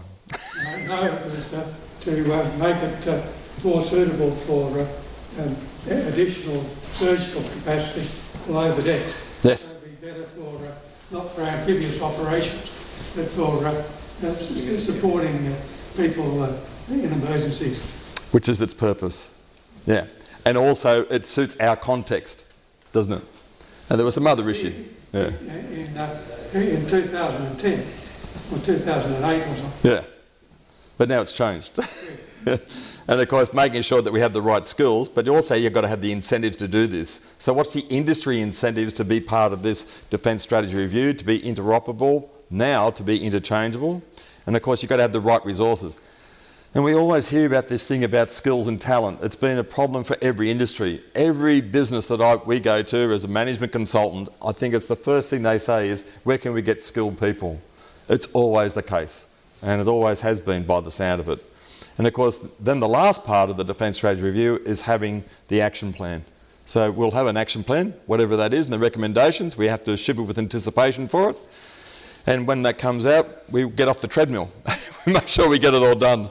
No, it was to make it more suitable for additional surgical capacity below the decks. Yes. So it'd be better for, not for amphibious operations, but for supporting people in emergencies. Which is its purpose. Yeah. And also it suits our context, doesn't it? And there was some other issue. Yeah. In 2010 or 2008 or something. Yeah. But now it's changed. And of course, making sure that we have the right skills, but also you've got to have the incentives to do this. So what's the industry incentives to be part of this Defence Strategy Review, to be interoperable, now to be interchangeable? And of course, you've got to have the right resources. And we always hear about this thing about skills and talent. It's been a problem for every industry. Every business that we go to as a management consultant, I think it's the first thing they say is, where can we get skilled people? It's always the case, and it always has been by the sound of it. And of course, then the last part of the Defence Strategy Review is having the action plan. So we'll have an action plan, whatever that is, and the recommendations. We have to shiver with anticipation for it. And when that comes out, we get off the treadmill. We make sure we get it all done.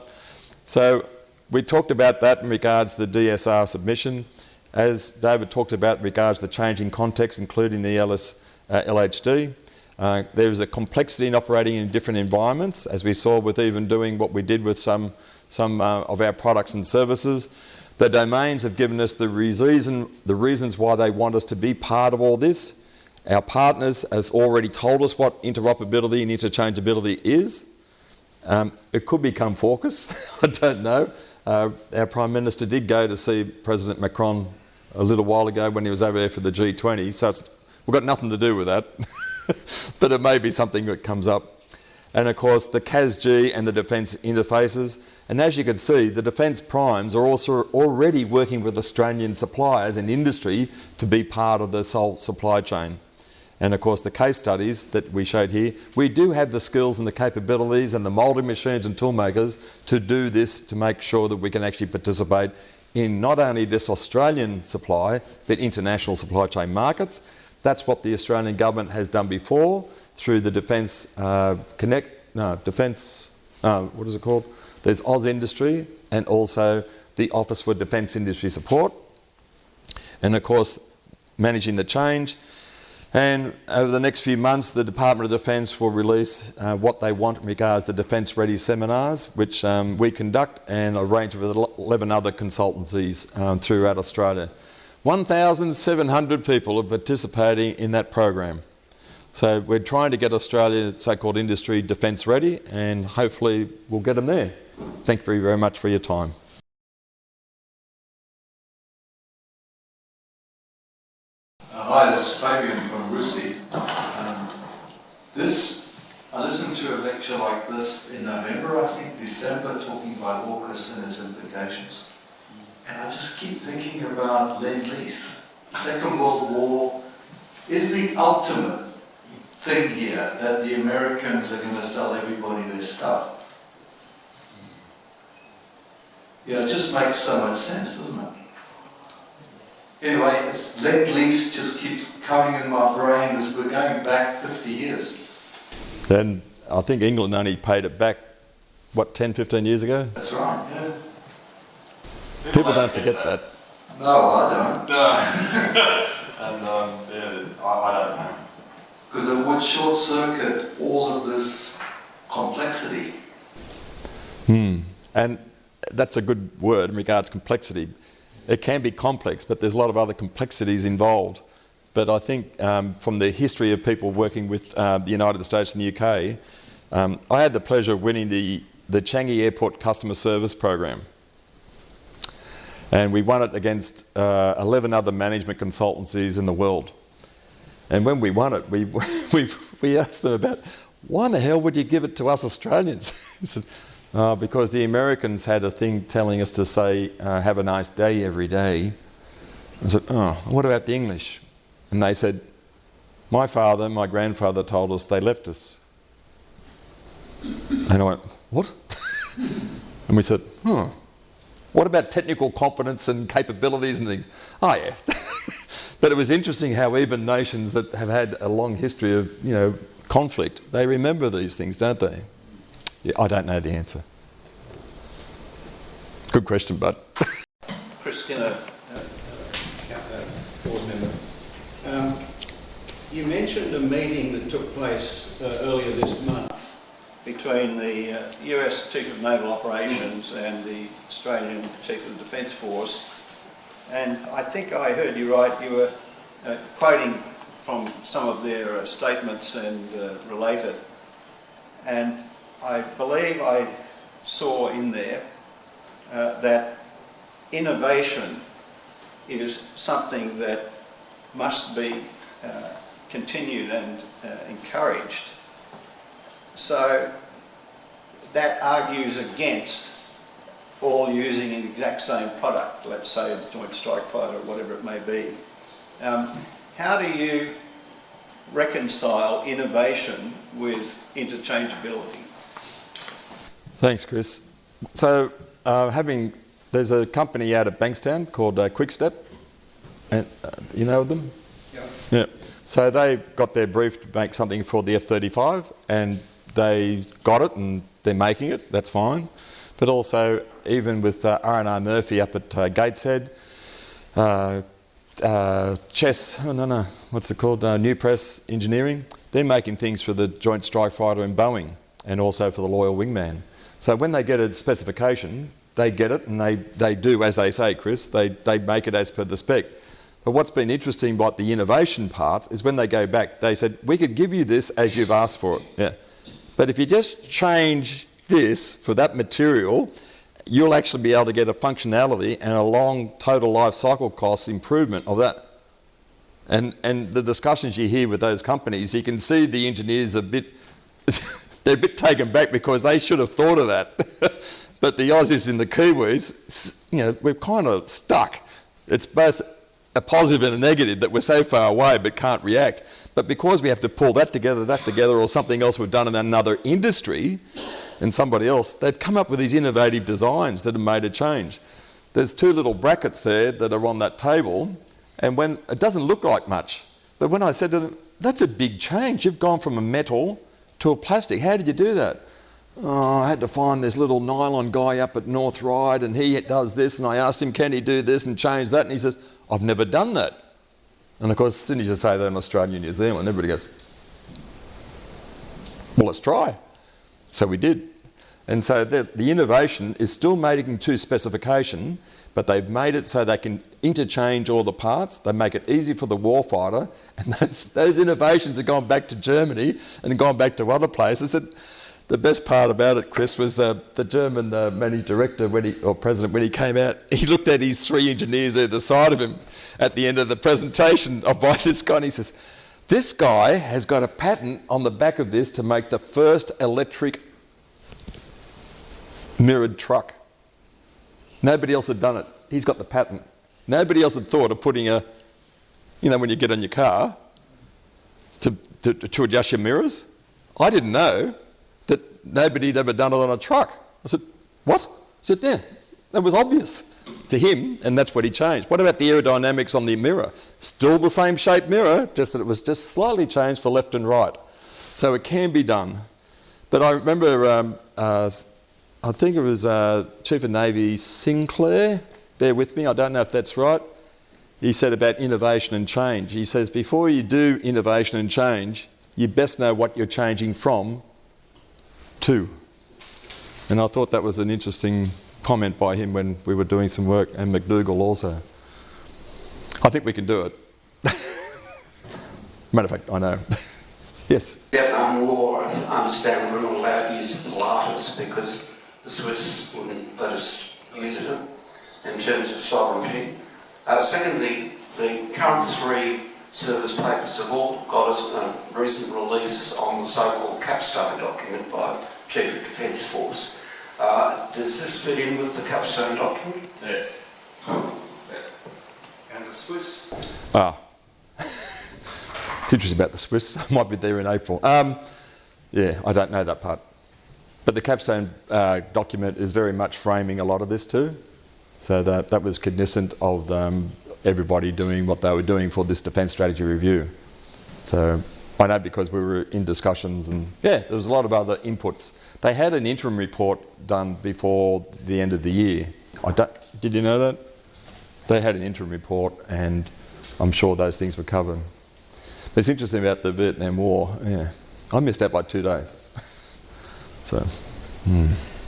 So we talked about that in regards to the DSR submission. As David talked about in regards to the changing context, including the LHD, there is a complexity in operating in different environments, as we saw with even doing what we did with some of our products and services. The domains have given us the reasons why they want us to be part of all this. Our partners have already told us what interoperability and interchangeability is. It could become FAUKUS, I don't know. Our Prime Minister did go to see President Macron a little while ago when he was over there for the G20, so we've got nothing to do with that. But it may be something that comes up. And of course the CASG and the defence interfaces. And as you can see, the defence primes are also already working with Australian suppliers and industry to be part of the whole supply chain. And of course the case studies that we showed here, we do have the skills and the capabilities and the moulding machines and tool makers to do this, to make sure that we can actually participate in not only this Australian supply, but international supply chain markets. That's what the Australian government has done before through the Defence what is it called? There's Oz Industry and also the Office for Defence Industry Support. And of course, managing the change. And over the next few months, the Department of Defence will release what they want in regards to Defence Ready seminars, which we conduct and arrange with 11 other consultancies throughout Australia. 1,700 people are participating in that program. So we're trying to get Australia, so-called industry, defence ready, and hopefully we'll get them there. Thank you very much for your time. Hi, this is Fabian from RUSI. I listened to a lecture like this in November, I think, December, talking about AUKUS and its implications. And I just keep thinking about Lend-Lease. Second World War is the ultimate thing here, that the Americans are going to sell everybody their stuff. Yeah, it just makes so much sense, doesn't it? Anyway, it's Lend-Lease just keeps coming in my brain as we're going back 50 years. And I think England only paid it back, what, 10, 15 years ago? That's right, yeah. People don't forget that. No, I don't. And I don't know. Because it would short circuit all of this complexity. And that's a good word in regards to complexity. It can be complex, but there's a lot of other complexities involved. But I think from the history of people working with the United States and the UK, I had the pleasure of winning the Changi Airport Customer Service Program. And we won it against 11 other management consultancies in the world. And when we won it, we asked them about, why the hell would you give it to us Australians? He said, because the Americans had a thing telling us to say, have a nice day every day. I said, oh, what about the English? And they said, my father, my grandfather told us they left us. And I went, what? And we said, what about technical competence and capabilities and things? Oh yeah. But it was interesting how even nations that have had a long history of, conflict, they remember these things, don't they? Yeah, I don't know the answer. Good question, bud. Chris Skinner, board member. You mentioned a meeting that took place earlier this month between the US Chief of Naval Operations and the Australian Chief of the Defence Force. And I think I heard you right, you were quoting from some of their statements and related. And I believe I saw in there that innovation is something that must be continued and encouraged. So that argues against all using an exact same product, let's say a Joint Strike Fighter or whatever it may be. How do you reconcile innovation with interchangeability? Thanks, Chris. So, there's a company out of Bankstown called Quickstep, and you know them? Yeah. So they got their brief to make something for the F-35, and they got it, and they're making it. That's fine. But also, even with R&R Murphy up at Gateshead, New Press Engineering, they're making things for the Joint Strike Fighter in Boeing, and also for the Loyal Wingman. So when they get a specification, they get it, and they do, as they say, Chris, they make it as per the spec. But what's been interesting about the innovation part is when they go back, they said, we could give you this as you've asked for it. Yeah. But if you just change this for that material, you'll actually be able to get a functionality and a long total life cycle cost improvement of that. And the discussions you hear with those companies, you can see the engineers are they're a bit taken back because they should have thought of that. But the Aussies and the Kiwis, we're kind of stuck. It's both a positive and a negative that we're so far away but can't react. But because we have to pull that together, or something else we've done in another industry and somebody else, they've come up with these innovative designs that have made a change. There's two little brackets there that are on that table, and when it doesn't look like much, but when I said to them, that's a big change. You've gone from a metal to a plastic. How did you do that? Oh, I had to find this little nylon guy up at North Ryde, and he does this, and I asked him, can he do this and change that? And he says, I've never done that. And of course, as soon as you say that in Australia and New Zealand, everybody goes, well, let's try. So we did. And so the innovation is still making to specification, but they've made it so they can interchange all the parts. They make it easy for the warfighter. And those innovations have gone back to Germany and gone back to other places. And the best part about it, Chris, was the German managing director or president, when he came out, he looked at his three engineers either side of him at the end of the presentation of this guy, and he says, this guy has got a patent on the back of this to make the first electric mirrored truck. Nobody else had done it. He's got the patent. Nobody else had thought of putting when you get in your car to adjust your mirrors. I didn't know that nobody had ever done it on a truck. I said, what? I said, yeah, that was obvious to him, and that's what he changed. What about the aerodynamics on the mirror? Still the same shape mirror, just that it was just slightly changed for left and right. So it can be done. But I remember, I think it was Chief of Navy Sinclair, bear with me, I don't know if that's right. He said about innovation and change. He says, before you do innovation and change, you best know what you're changing from to. And I thought that was an interesting comment by him when we were doing some work, and McDougall also. I think we can do it. Matter of fact, I know. Yes? Vietnam War, I understand we weren't allowed to use Pilatus because the Swiss wouldn't let us use it in terms of sovereignty. Secondly, the current three service papers have all got a recent release on the so-called capstone document by Chief of Defence Force. Does this fit in with the capstone document? Yes. And the Swiss? It's interesting about the Swiss. I might be there in April. Yeah, I don't know that part. But the capstone document is very much framing a lot of this too. So that was cognizant of everybody doing what they were doing for this Defence Strategy Review. So I know because we were in discussions, and yeah, there was a lot of other inputs. They had an interim report done before the end of the year. Did you know that? They had an interim report, and I'm sure those things were covered. But it's interesting about the Vietnam War. Yeah, I missed out by 2 days. So.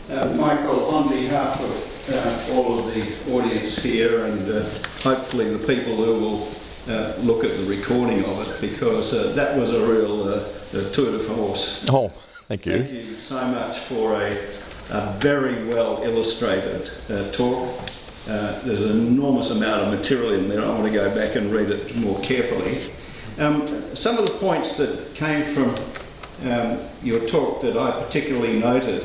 Michael, on behalf of all of the audience here, and hopefully the people who will look at the recording of it, because that was a real tour de force. Oh. Thank you. Thank you so much for a very well illustrated talk. There's an enormous amount of material in there. I want to go back and read it more carefully. Some of the points that came from your talk that I particularly noted,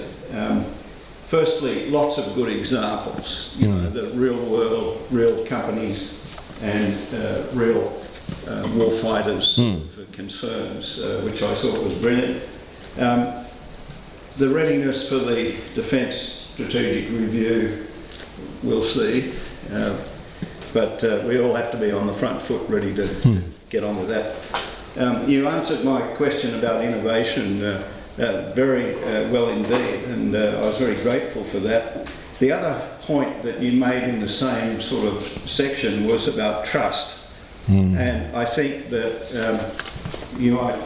firstly, lots of good examples, you know, the real world, real companies and real warfighters concerns, which I thought was brilliant. The readiness for the Defence Strategic Review, we'll see, but we all have to be on the front foot ready to get on with that. You answered my question about innovation very well indeed, and I was very grateful for that. The other point that you made in the same sort of section was about trust, and I think that you might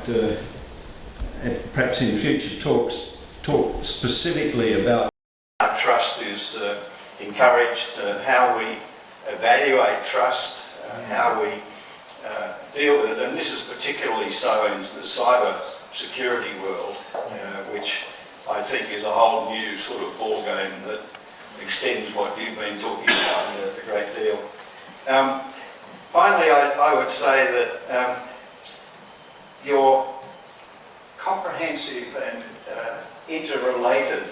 perhaps in future talks talk specifically about how trust is encouraged, how we evaluate trust, how we deal with it, and this is particularly so in the cyber security world, which I think is a whole new sort of ball game that extends what you've been talking about a great deal. Finally, I would say that your comprehensive and interrelated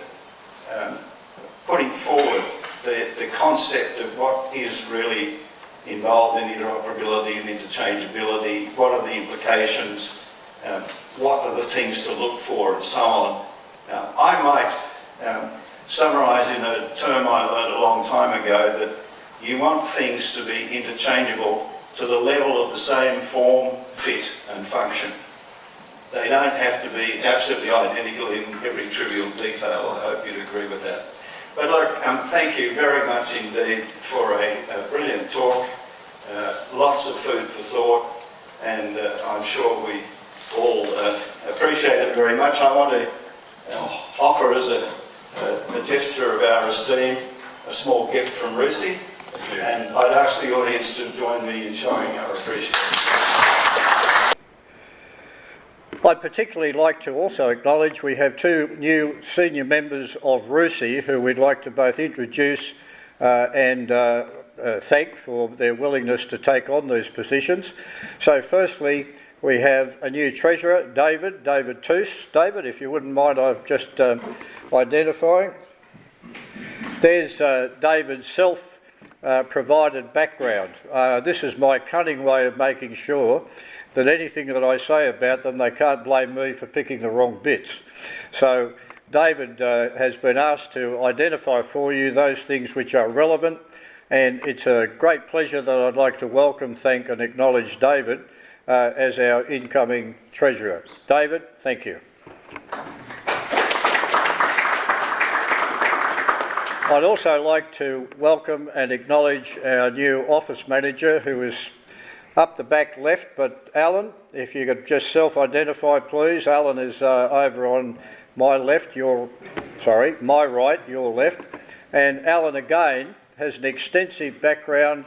putting forward the concept of what is really involved in interoperability and interchangeability, what are the implications, what are the things to look for and so on. I might summarise in a term I learned a long time ago that you want things to be interchangeable to the level of the same form, fit and function. They don't have to be absolutely identical in every trivial detail. I hope you'd agree with that. But look, thank you very much indeed for a brilliant talk, lots of food for thought, and I'm sure we all appreciate it very much. I want to offer as a gesture of our esteem a small gift from Rusi, and I'd ask the audience to join me in showing our appreciation. I'd particularly like to also acknowledge we have two new senior members of RUSI who we'd like to both introduce and thank for their willingness to take on these positions. So firstly, we have a new treasurer, David Toos. David, if you wouldn't mind, I've just identifying. There's David's self-provided background. This is my cunning way of making sure that anything that I say about them, they can't blame me for picking the wrong bits. So David has been asked to identify for you those things which are relevant, and it's a great pleasure that I'd like to welcome, thank and acknowledge David as our incoming treasurer. David, thank you. I'd also like to welcome and acknowledge our new office manager, who is up the back left, but Alan, if you could just self-identify please. Alan is over on my left, my right, your left. And Alan again has an extensive background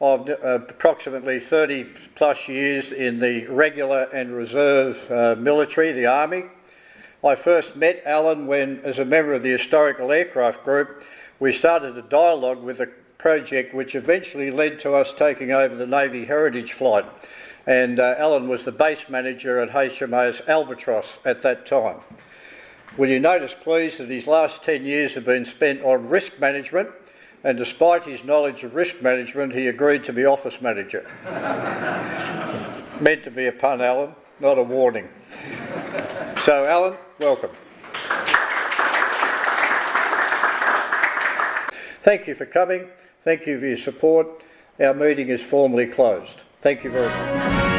of approximately 30 plus years in the regular and reserve military, the Army. I first met Alan when, as a member of the Historical Aircraft Group, we started a dialogue with a project which eventually led to us taking over the Navy Heritage Flight, and Alan was the base manager at HMAS Albatross at that time. Will you notice please that his last 10 years have been spent on risk management, and despite his knowledge of risk management he agreed to be office manager. Meant to be a pun, Alan, not a warning. So Alan, welcome. Thank you for coming. Thank you for your support. Our meeting is formally closed. Thank you very much.